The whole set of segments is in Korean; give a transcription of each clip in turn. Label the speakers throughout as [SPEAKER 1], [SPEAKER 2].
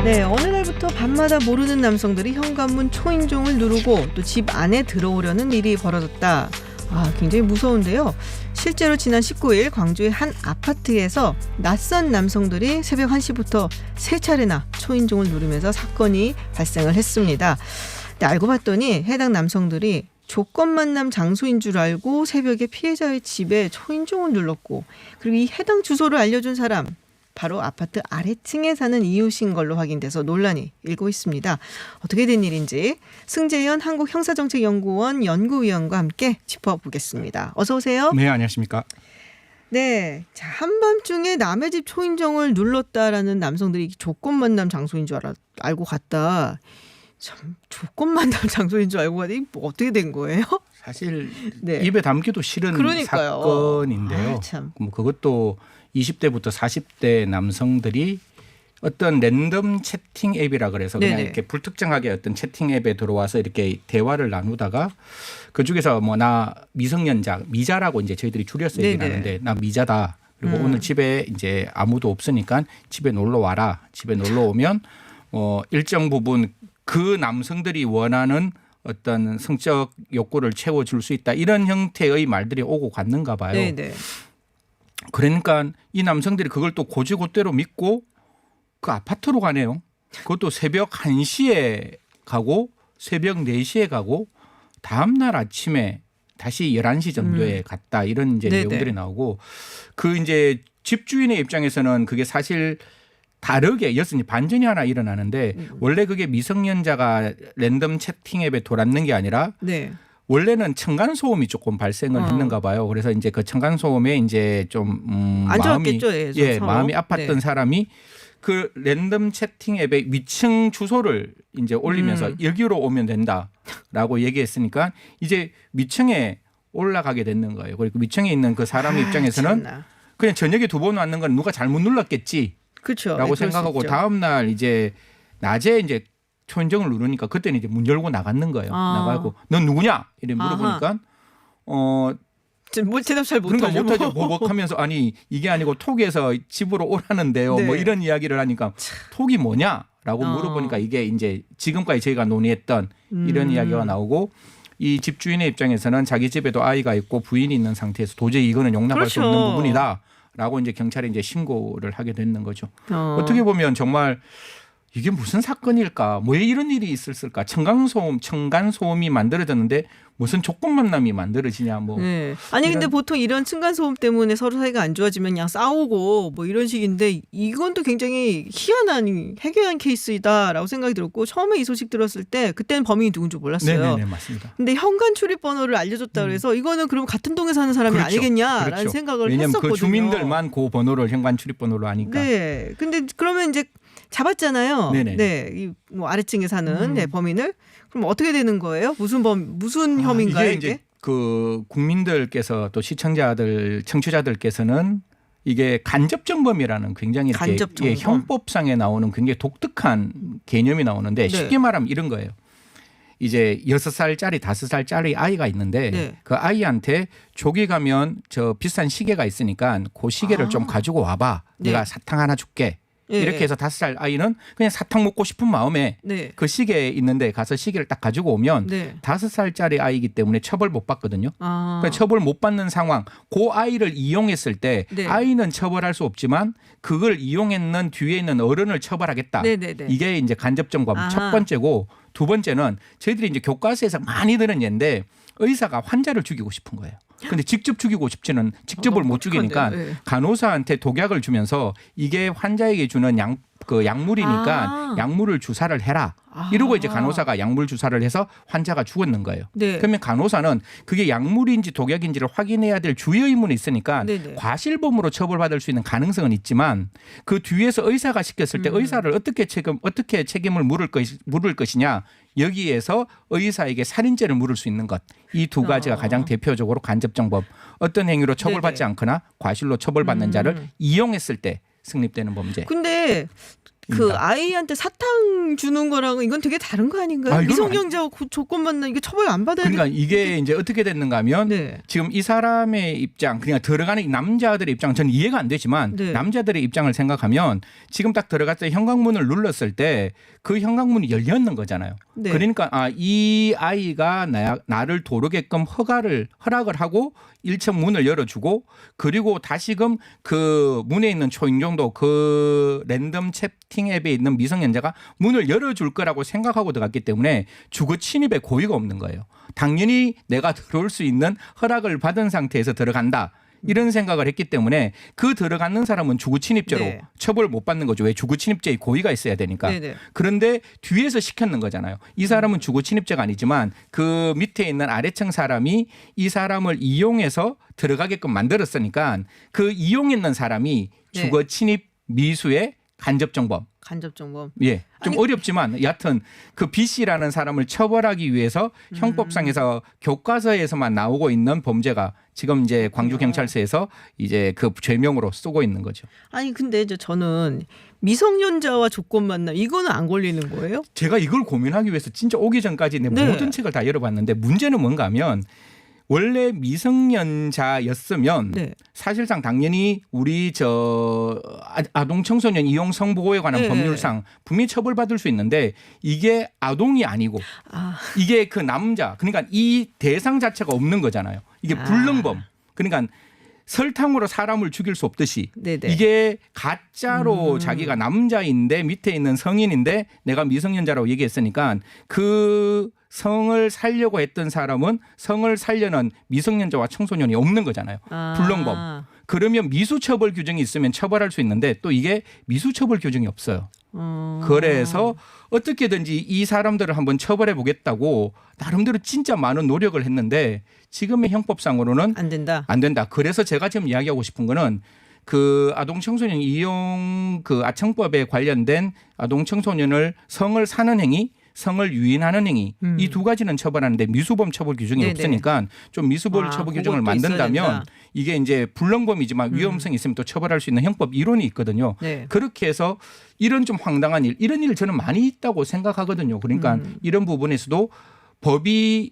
[SPEAKER 1] 네, 어느 날부터 밤마다 모르는 남성들이 현관문 초인종을 누르고 또 집 안에 들어오려는 일이 벌어졌다. 굉장히 무서운데요. 실제로 지난 19일 광주의 한 아파트에서 낯선 남성들이 새벽 1시부터 3차례나 초인종을 누르면서 사건이 발생을 했습니다. 근데 알고 봤더니 해당 남성들이 조건 만남 장소인 줄 알고 새벽에 피해자의 집에 초인종을 눌렀고, 그리고 이 해당 주소를 알려준 사람 바로 아파트 아래층에 사는 이웃인 걸로 확인돼서 논란이 일고 있습니다. 어떻게 된 일인지 승재현 한국형사정책연구원 연구위원과 함께 짚어보겠습니다. 어서 오세요.
[SPEAKER 2] 네, 안녕하십니까.
[SPEAKER 1] 네, 자, 한밤중에 남의 집 초인종을 눌렀다라는 남성들이 조건 만남 장소인 줄 알고 갔다. 참, 조건 만남 장소인 줄 알고 가니 뭐 어떻게 된 거예요?
[SPEAKER 2] 사실
[SPEAKER 1] 네.
[SPEAKER 2] 입에 담기도 싫은
[SPEAKER 1] 그러니까요.
[SPEAKER 2] 사건인데요.
[SPEAKER 1] 참.
[SPEAKER 2] 뭐 그것도 20대부터 40대 남성들이 어떤 랜덤 채팅 앱이라 그래서 그냥
[SPEAKER 1] 네네.
[SPEAKER 2] 이렇게 불특정하게 어떤 채팅 앱에 들어와서 이렇게 대화를 나누다가 그 중에서 뭐 나 미성년자, 미자라고 이제 저희들이 줄여서 얘기를
[SPEAKER 1] 네네.
[SPEAKER 2] 하는데 나 미자다. 그리고 오늘 집에 이제 아무도 없으니까 집에 놀러 와라. 집에 놀러 오면 일정 부분 그 남성들이 원하는 어떤 성적 욕구를 채워줄 수 있다. 이런 형태의 말들이 오고 갔는가 봐요.
[SPEAKER 1] 네네.
[SPEAKER 2] 그러니까 이 남성들이 그걸 또 고지고대로 믿고 그 아파트로 가네요. 그것도 새벽 1시에 가고 새벽 4시에 가고 다음 날 아침에 다시 11시 정도에 갔다. 이런 이제
[SPEAKER 1] 네네.
[SPEAKER 2] 내용들이 나오고 그 이제 집주인의 입장에서는 그게 사실 다르게 여전히 반전이 하나 일어나는데 원래 그게 미성년자가 랜덤 채팅 앱에 돌았는 게 아니라
[SPEAKER 1] 네.
[SPEAKER 2] 원래는 층간 소음이 조금 발생을 했는가 봐요. 그래서 이제 그 층간 소음에 이제 좀
[SPEAKER 1] 안 좋았겠죠. 서로.
[SPEAKER 2] 마음이 아팠던
[SPEAKER 1] 네.
[SPEAKER 2] 사람이 그 랜덤 채팅 앱에 위층 주소를 이제 올리면서 여기로 오면 된다라고 얘기했으니까 이제 위층에 올라가게 됐는 거예요. 그리고 위층에 있는 그 사람 입장에서는
[SPEAKER 1] 참나.
[SPEAKER 2] 그냥 저녁에 2번 왔는 건 누가 잘못 눌렀겠지라고
[SPEAKER 1] 그렇죠. 네,
[SPEAKER 2] 생각하고 다음 날 이제 낮에 이제 초인종을 누르니까 그때는 이제 문 열고 나갔는 거예요. 나가고 넌 누구냐? 이래 물어보니까
[SPEAKER 1] 뭐 대답 잘
[SPEAKER 2] 그러니까
[SPEAKER 1] 못하죠.
[SPEAKER 2] 못하죠. 보복하면서 아니 이게 아니고 톡에서 집으로 오라는데요.
[SPEAKER 1] 네.
[SPEAKER 2] 뭐 이런 이야기를 하니까 톡이 뭐냐라고 물어보니까 이게 이제 지금까지 저희가 논의했던 이런 이야기가 나오고 이 집주인의 입장에서는 자기 집에도 아이가 있고 부인이 있는 상태에서 도저히 이거는 용납할 수
[SPEAKER 1] 그렇죠.
[SPEAKER 2] 없는 부분이다라고 이제 경찰에 이제 신고를 하게 됐는 거죠. 어떻게 보면 정말 이게 무슨 사건일까? 왜 이런 일이 있었을까? 층간소음이 만들어졌는데 무슨 조건 만남이 만들어지냐? 뭐.
[SPEAKER 1] 네. 아니 근데 보통 이런 층간소음 때문에 서로 사이가 안 좋아지면 그냥 싸우고 뭐 이런 식인데 이건 또 굉장히 희한한 해괴한 케이스이다라고 생각이 들었고 처음에 이 소식 들었을 때 그때는 범인이 누군지 몰랐어요.
[SPEAKER 2] 네네 맞습니다.
[SPEAKER 1] 근데 현관 출입 번호를 알려줬다 그래서 이거는 그럼 같은 동에 사는 사람이
[SPEAKER 2] 그렇죠.
[SPEAKER 1] 아니겠냐라는
[SPEAKER 2] 그렇죠.
[SPEAKER 1] 생각을
[SPEAKER 2] 왜냐하면
[SPEAKER 1] 했었거든요.
[SPEAKER 2] 그 주민들만 그 번호를 현관 출입 번호로 아니까.
[SPEAKER 1] 네. 근데 그러면 이제 잡았잖아요.
[SPEAKER 2] 네네.
[SPEAKER 1] 네. 이 뭐 아래층에 사는 네, 범인을. 그럼 어떻게 되는 거예요? 무슨 혐의인가요,
[SPEAKER 2] 이게 이제 그 국민들께서 또 청취자들께서는 이게 간접정범이라는 굉장히 이렇게
[SPEAKER 1] 간접정범?
[SPEAKER 2] 형법상에 나오는 굉장히 독특한 개념이 나오는데
[SPEAKER 1] 네.
[SPEAKER 2] 쉽게 말하면 이런 거예요. 이제 6살짜리 5살짜리 아이가 있는데
[SPEAKER 1] 네.
[SPEAKER 2] 그 아이한테 조기 가면 저 비싼 시계가 있으니까 그 시계를 좀 가지고 와봐.
[SPEAKER 1] 네.
[SPEAKER 2] 내가 사탕 하나 줄게.
[SPEAKER 1] 예,
[SPEAKER 2] 이렇게
[SPEAKER 1] 예.
[SPEAKER 2] 해서 5살 아이는 그냥 사탕 먹고 싶은 마음에
[SPEAKER 1] 네.
[SPEAKER 2] 그 시계 있는데 가서 시계를 딱 가지고 오면
[SPEAKER 1] 네.
[SPEAKER 2] 5살짜리 아이기 때문에 처벌 못 받거든요. 그러니까 처벌 못 받는 상황. 그 아이를 이용했을 때
[SPEAKER 1] 네.
[SPEAKER 2] 아이는 처벌할 수 없지만 그걸 이용했는 뒤에 있는 어른을 처벌하겠다.
[SPEAKER 1] 네네네.
[SPEAKER 2] 이게 이제 간접정범
[SPEAKER 1] 아하.
[SPEAKER 2] 첫 번째고 두 번째는 저희들이 이제 교과서에서 많이 들은 예인데 의사가 환자를 죽이고 싶은 거예요. 근데 직접 죽이고 싶지는 직접을 못 죽이니까
[SPEAKER 1] 끔찍한데요. 네.
[SPEAKER 2] 간호사한테 독약을 주면서 이게 환자에게 주는 약물이니까 약물을 주사를 해라. 이러고 이제 간호사가 약물 주사를 해서 환자가 죽었는 거예요.
[SPEAKER 1] 네.
[SPEAKER 2] 그러면 간호사는 그게 약물인지 독약인지를 확인해야 될 주요 의무는 있으니까
[SPEAKER 1] 네네.
[SPEAKER 2] 과실범으로 처벌받을 수 있는 가능성은 있지만 그 뒤에서 의사가 시켰을 때 의사를 어떻게 책임을 물을 것이냐. 여기에서 의사에게 살인죄를 물을 수 있는 것. 이 두 가지가 가장 대표적으로 간접정범. 어떤 행위로 처벌받지
[SPEAKER 1] 네네.
[SPEAKER 2] 않거나 과실로 처벌받는 자를 이용했을 때 성립되는 범죄.
[SPEAKER 1] 근데 그 아이한테 사탕 주는 거랑 이건 되게 다른 거 아닌가요?
[SPEAKER 2] 이건
[SPEAKER 1] 미성년자와 조건 만나 이게 처벌 안 받아야
[SPEAKER 2] 그러니까 이게 이제 어떻게 됐는가 하면
[SPEAKER 1] 네.
[SPEAKER 2] 지금 이 사람의 입장, 그냥 들어가는 이 남자들의 입장 저는 이해가 안 되지만
[SPEAKER 1] 네.
[SPEAKER 2] 남자들의 입장을 생각하면 지금 딱 들어갔을 때 현관문을 눌렀을 때 그 현관문이 열려 있는 거잖아요.
[SPEAKER 1] 네.
[SPEAKER 2] 그러니까 이 아이가 나를 도르게끔 허락을 하고 1층 문을 열어주고 그리고 다시금 그 문에 있는 초인종도 그 랜덤 채팅 앱에 있는 미성년자가 문을 열어줄 거라고 생각하고 들어갔기 때문에 주거 침입의 고의가 없는 거예요. 당연히 내가 들어올 수 있는 허락을 받은 상태에서 들어간다. 이런 생각을 했기 때문에 그 들어가는 사람은 주거침입죄로
[SPEAKER 1] 네.
[SPEAKER 2] 처벌을 못 받는 거죠. 왜 주거침입죄의 고의가 있어야 되니까.
[SPEAKER 1] 네네.
[SPEAKER 2] 그런데 뒤에서 시켰는 거잖아요. 이 사람은 주거침입죄가 아니지만 그 밑에 있는 아래층 사람이 이 사람을 이용해서 들어가게끔 만들었으니까 그 이용했는 사람이
[SPEAKER 1] 네.
[SPEAKER 2] 주거침입 미수의 간접정범.
[SPEAKER 1] 간접정범.
[SPEAKER 2] 예. 좀 어렵지만 여하튼 그 B 씨라는 사람을 처벌하기 위해서 형법상에서 교과서에서만 나오고 있는 범죄가 지금 이제 광주경찰서에서 이제 그 죄명으로 쓰고 있는 거죠.
[SPEAKER 1] 아니 근데 저는 미성년자와 조건 만남 이거는 안 걸리는 거예요?
[SPEAKER 2] 제가 이걸 고민하기 위해서 진짜 오기 전까지 내
[SPEAKER 1] 네.
[SPEAKER 2] 모든 책을 다 열어봤는데 문제는 뭔가 하면 원래 미성년자였으면
[SPEAKER 1] 네.
[SPEAKER 2] 사실상 당연히 우리 아동 청소년 이용 성보호에 관한
[SPEAKER 1] 네.
[SPEAKER 2] 법률상 분명히 처벌받을 수 있는데 이게 아동이 아니고 이게 그 남자 그러니까 이 대상 자체가 없는 거잖아요. 이게 불능범 그러니까 설탕으로 사람을 죽일 수 없듯이
[SPEAKER 1] 네네.
[SPEAKER 2] 이게 가짜로 자기가 남자인데 밑에 있는 성인인데 내가 미성년자라고 얘기했으니까 그 성을 살려고 했던 사람은 성을 살려는 미성년자와 청소년이 없는 거잖아요. 불능범. 그러면 미수처벌 규정이 있으면 처벌할 수 있는데 또 이게 미수처벌 규정이 없어요. 그래서 어떻게든지 이 사람들을 한번 처벌해 보겠다고 나름대로 진짜 많은 노력을 했는데 지금의 형법상으로는
[SPEAKER 1] 안 된다.
[SPEAKER 2] 안 된다. 그래서 제가 지금 이야기하고 싶은 거는 그 아동 청소년 이용 그 아청법에 관련된 아동 청소년을 성을 사는 행위 성을 유인하는 행위 이 두 가지는 처벌하는데 미수범 처벌 규정이
[SPEAKER 1] 네네.
[SPEAKER 2] 없으니까 좀 미수범 처벌 규정을
[SPEAKER 1] 그것도 있어야
[SPEAKER 2] 만든다면
[SPEAKER 1] 된다.
[SPEAKER 2] 이게 이제 불능범이지만 위험성이 있으면 또 처벌할 수 있는 형법 이론이 있거든요.
[SPEAKER 1] 네.
[SPEAKER 2] 그렇게 해서 이런 좀 황당한 일 이런 일 저는 많이 있다고 생각하거든요. 그러니까 이런 부분에서도 법이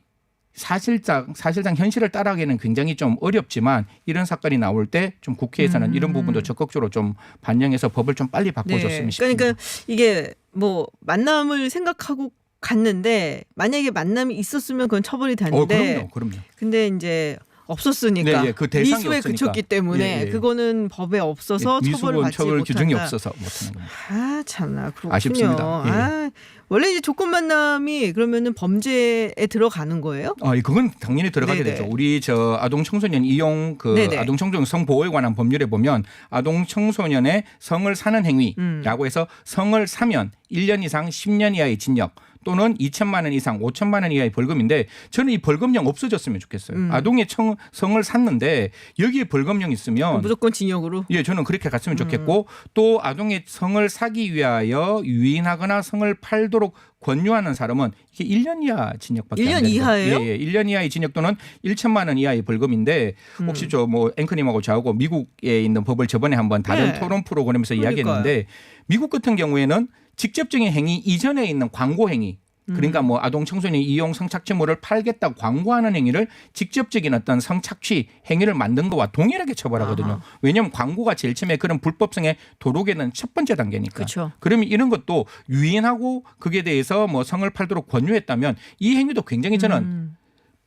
[SPEAKER 2] 사실상 현실을 따라가기는 굉장히 좀 어렵지만 이런 사건이 나올 때 좀 국회에서는 이런 부분도 적극적으로 좀 반영해서 법을 좀 빨리 바꿔줬으면 싶습니다.
[SPEAKER 1] 그러니까 이게 뭐 만남을 생각하고 갔는데 만약에 만남이 있었으면 그건 처벌이 되는데
[SPEAKER 2] 그럼요.
[SPEAKER 1] 근데 이제 없었으니까
[SPEAKER 2] 네, 그 대상이
[SPEAKER 1] 미수에
[SPEAKER 2] 없으니까.
[SPEAKER 1] 그쳤기 때문에
[SPEAKER 2] 예.
[SPEAKER 1] 그거는 법에 없어서 처벌을
[SPEAKER 2] 미수범
[SPEAKER 1] 받지
[SPEAKER 2] 처벌
[SPEAKER 1] 못한다.
[SPEAKER 2] 규정이 없어서 못하는 겁니다.
[SPEAKER 1] 아 참나 그렇군요.
[SPEAKER 2] 아쉽습니다. 예.
[SPEAKER 1] 원래 이제 조건 만남이 그러면은 범죄에 들어가는 거예요?
[SPEAKER 2] 그건 당연히 들어가게
[SPEAKER 1] 네네.
[SPEAKER 2] 되죠. 우리 아동 청소년 이용
[SPEAKER 1] 네네.
[SPEAKER 2] 아동 청소년 성보호에 관한 법률에 보면 아동 청소년의 성을 사는 행위라고 해서 성을 사면 1년 이상 10년 이하의 징역 또는 2천만 원 이상 5천만 원 이하의 벌금인데 저는 이 벌금형 없어졌으면 좋겠어요. 아동의 성을 샀는데 여기에 벌금형 있으면
[SPEAKER 1] 무조건 징역으로?
[SPEAKER 2] 예, 저는 그렇게 갔으면 좋겠고 또 아동의 성을 사기 위하여 유인하거나 성을 팔도록 권유하는 사람은 이게 1년 이하 징역밖에
[SPEAKER 1] 1년
[SPEAKER 2] 안 되는
[SPEAKER 1] 이하예요?
[SPEAKER 2] 거예요. 예, 1년 이하의 징역 또는 1천만 원 이하의 벌금인데 혹시 앵커님하고 저하고 미국에 있는 법을 저번에 한번 다른
[SPEAKER 1] 네.
[SPEAKER 2] 토론 프로그램에서
[SPEAKER 1] 그러니까요.
[SPEAKER 2] 이야기했는데 미국 같은 경우에는 직접적인 행위 이전에 있는 광고 행위 그러니까 뭐 아동 청소년 이용 성착취물을 팔겠다고 광고하는 행위를 직접적인 어떤 성착취 행위를 만든 거와 동일하게 처벌하거든요. 왜냐하면 광고가 제일 처음에 그런 불법성에 도록에는 첫 번째 단계니까.
[SPEAKER 1] 그렇죠.
[SPEAKER 2] 그러면 이런 것도 유인하고 그게 대해서 뭐 성을 팔도록 권유했다면 이 행위도 굉장히 저는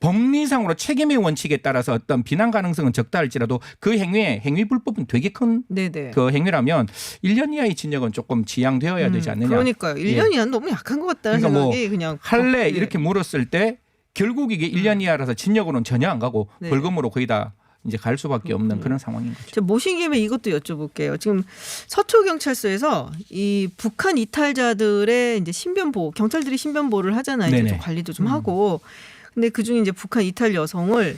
[SPEAKER 2] 법리상으로 책임의 원칙에 따라서 어떤 비난 가능성은 적다 할지라도 그 행위 불법은 되게 큰
[SPEAKER 1] 네네.
[SPEAKER 2] 그 행위라면 1년 이하의 징역은 조금 지양되어야 되지 않느냐.
[SPEAKER 1] 그러니까요. 1년 이하는 너무 약한 것 같다는
[SPEAKER 2] 그러니까
[SPEAKER 1] 생각이 그냥
[SPEAKER 2] 할래
[SPEAKER 1] 예.
[SPEAKER 2] 이렇게 물었을 때 결국 이게 1년 이하라서 징역으로는 전혀 안 가고
[SPEAKER 1] 네.
[SPEAKER 2] 벌금으로 거의 다 이제 갈 수밖에 없는 그런 상황인 거죠.
[SPEAKER 1] 제가 모신 김에 이것도 여쭤볼게요. 지금 서초경찰서에서 이 북한 이탈자들의 이제 신변보호, 경찰들이 신변보호를 하잖아요. 이제
[SPEAKER 2] 네네.
[SPEAKER 1] 좀 관리도 좀 하고. 근데 그중에 이제 북한 이탈 여성을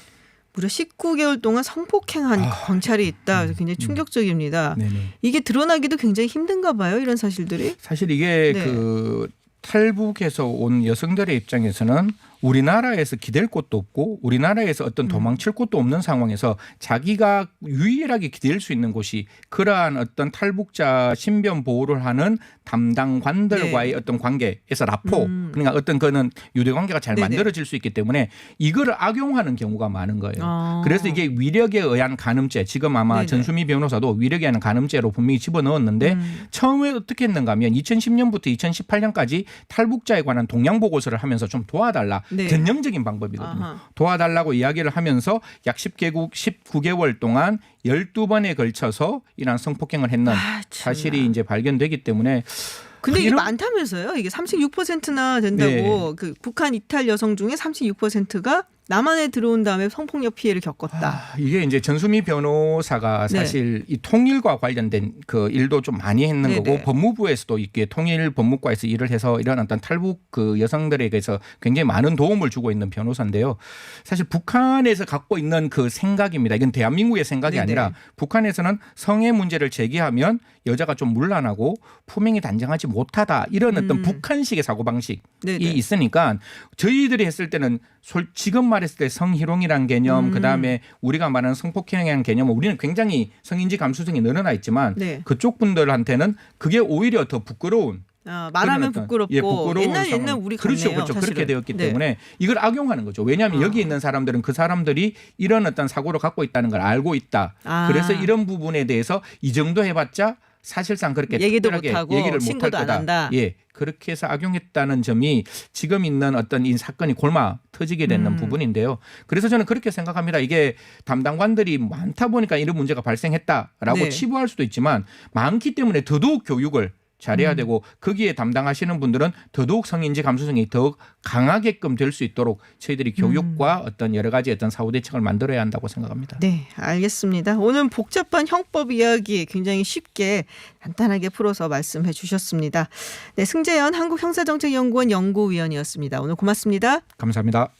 [SPEAKER 1] 무려 19개월 동안 성폭행한 경찰이 있다. 그래서 굉장히 충격적입니다.
[SPEAKER 2] 네네.
[SPEAKER 1] 이게 드러나기도 굉장히 힘든가 봐요. 이런 사실들이.
[SPEAKER 2] 사실 이게
[SPEAKER 1] 네.
[SPEAKER 2] 그 탈북해서 온 여성들의 입장에서는 우리나라에서 기댈 곳도 없고 우리나라에서 어떤 도망칠 곳도 없는 상황에서 자기가 유일하게 기댈 수 있는 곳이 그러한 어떤 탈북자 신변 보호를 하는 담당관들과의
[SPEAKER 1] 네.
[SPEAKER 2] 어떤 관계에서 라포 그러니까 어떤 거는 유대 관계가 잘
[SPEAKER 1] 네네.
[SPEAKER 2] 만들어질 수 있기 때문에 이거를 악용하는 경우가 많은 거예요.
[SPEAKER 1] 아.
[SPEAKER 2] 그래서 이게 위력에 의한 간음죄 지금 아마
[SPEAKER 1] 네네.
[SPEAKER 2] 전수미 변호사도 위력에 의한 간음죄로 분명히 집어넣었는데 처음에 어떻게 했는가 하면 2010년부터 2018년까지 탈북자에 관한 동향 보고서를 하면서 좀 도와달라.
[SPEAKER 1] 네.
[SPEAKER 2] 변형적인 방법이거든요.
[SPEAKER 1] 아하.
[SPEAKER 2] 도와달라고 이야기를 하면서 약 19개월 동안 12번에 걸쳐서 이러한 성폭행을 했는
[SPEAKER 1] 아, 참나.
[SPEAKER 2] 사실이 이제 발견되기 때문에
[SPEAKER 1] 근데 이게
[SPEAKER 2] 이런-
[SPEAKER 1] 많다면서요? 이게 36%나 된다고.
[SPEAKER 2] 네.
[SPEAKER 1] 그 북한 이탈 여성 중에 36%가 남한에 들어온 다음에 성폭력 피해를 겪었다.
[SPEAKER 2] 이게 이제 전수미 변호사가
[SPEAKER 1] 네.
[SPEAKER 2] 사실 이 통일과 관련된 그 일도 좀 많이 했는
[SPEAKER 1] 네네.
[SPEAKER 2] 거고 법무부에서도 이게 통일 법무과에서 일을 해서 이런 어떤 탈북 그 여성들에게서 굉장히 많은 도움을 주고 있는 변호사인데요. 사실 북한에서 갖고 있는 그 생각입니다. 이건 대한민국의 생각이
[SPEAKER 1] 네네.
[SPEAKER 2] 아니라 북한에서는 성의 문제를 제기하면 여자가 좀 문란하고 품행이 단정하지 못하다 이런 어떤 북한식의 사고방식이
[SPEAKER 1] 네네.
[SPEAKER 2] 있으니까 저희들이 했을 때는 지금 말했을 때 성희롱이란 개념 그다음에 우리가 말하는 성폭행이라는 개념은 우리는 굉장히 성인지 감수성이 늘어나 있지만
[SPEAKER 1] 네.
[SPEAKER 2] 그쪽 분들한테는 그게 오히려 더 부끄러운
[SPEAKER 1] 아, 말하면
[SPEAKER 2] 그런 어떤,
[SPEAKER 1] 부끄럽고
[SPEAKER 2] 예, 부끄러운
[SPEAKER 1] 옛날
[SPEAKER 2] 상황.
[SPEAKER 1] 우리
[SPEAKER 2] 그렇죠,
[SPEAKER 1] 같네요.
[SPEAKER 2] 그렇죠.
[SPEAKER 1] 사실은.
[SPEAKER 2] 그렇게 되었기
[SPEAKER 1] 네.
[SPEAKER 2] 때문에 이걸 악용하는 거죠. 왜냐하면
[SPEAKER 1] 아.
[SPEAKER 2] 여기 있는 사람들은 그 사람들이 이런 어떤 사고를 갖고 있다는 걸 알고 있다.
[SPEAKER 1] 아.
[SPEAKER 2] 그래서 이런 부분에 대해서 이 정도 해봤자 사실상 그렇게
[SPEAKER 1] 얘기도
[SPEAKER 2] 특별하게
[SPEAKER 1] 못하고
[SPEAKER 2] 얘기를 못할
[SPEAKER 1] 신고도 안
[SPEAKER 2] 거다.
[SPEAKER 1] 한다.
[SPEAKER 2] 예, 그렇게 해서 악용했다는 점이 지금 있는 어떤 이 사건이 골마 터지게 되는 부분인데요. 그래서 저는 그렇게 생각합니다. 이게 담당관들이 많다 보니까 이런 문제가 발생했다라고
[SPEAKER 1] 네.
[SPEAKER 2] 치부할 수도 있지만 많기 때문에 더더욱 교육을 잘해야 되고 거기에 담당하시는 분들은 더더욱 성인지 감수성이 더욱 강하게끔 될 수 있도록 저희들이 교육과 어떤 여러 가지 어떤 사후 대책을 만들어야 한다고 생각합니다.
[SPEAKER 1] 네, 알겠습니다. 오늘 복잡한 형법 이야기 굉장히 쉽게 간단하게 풀어서 말씀해 주셨습니다. 네, 승재현 한국형사정책연구원 연구위원이었습니다. 오늘 고맙습니다.
[SPEAKER 2] 감사합니다.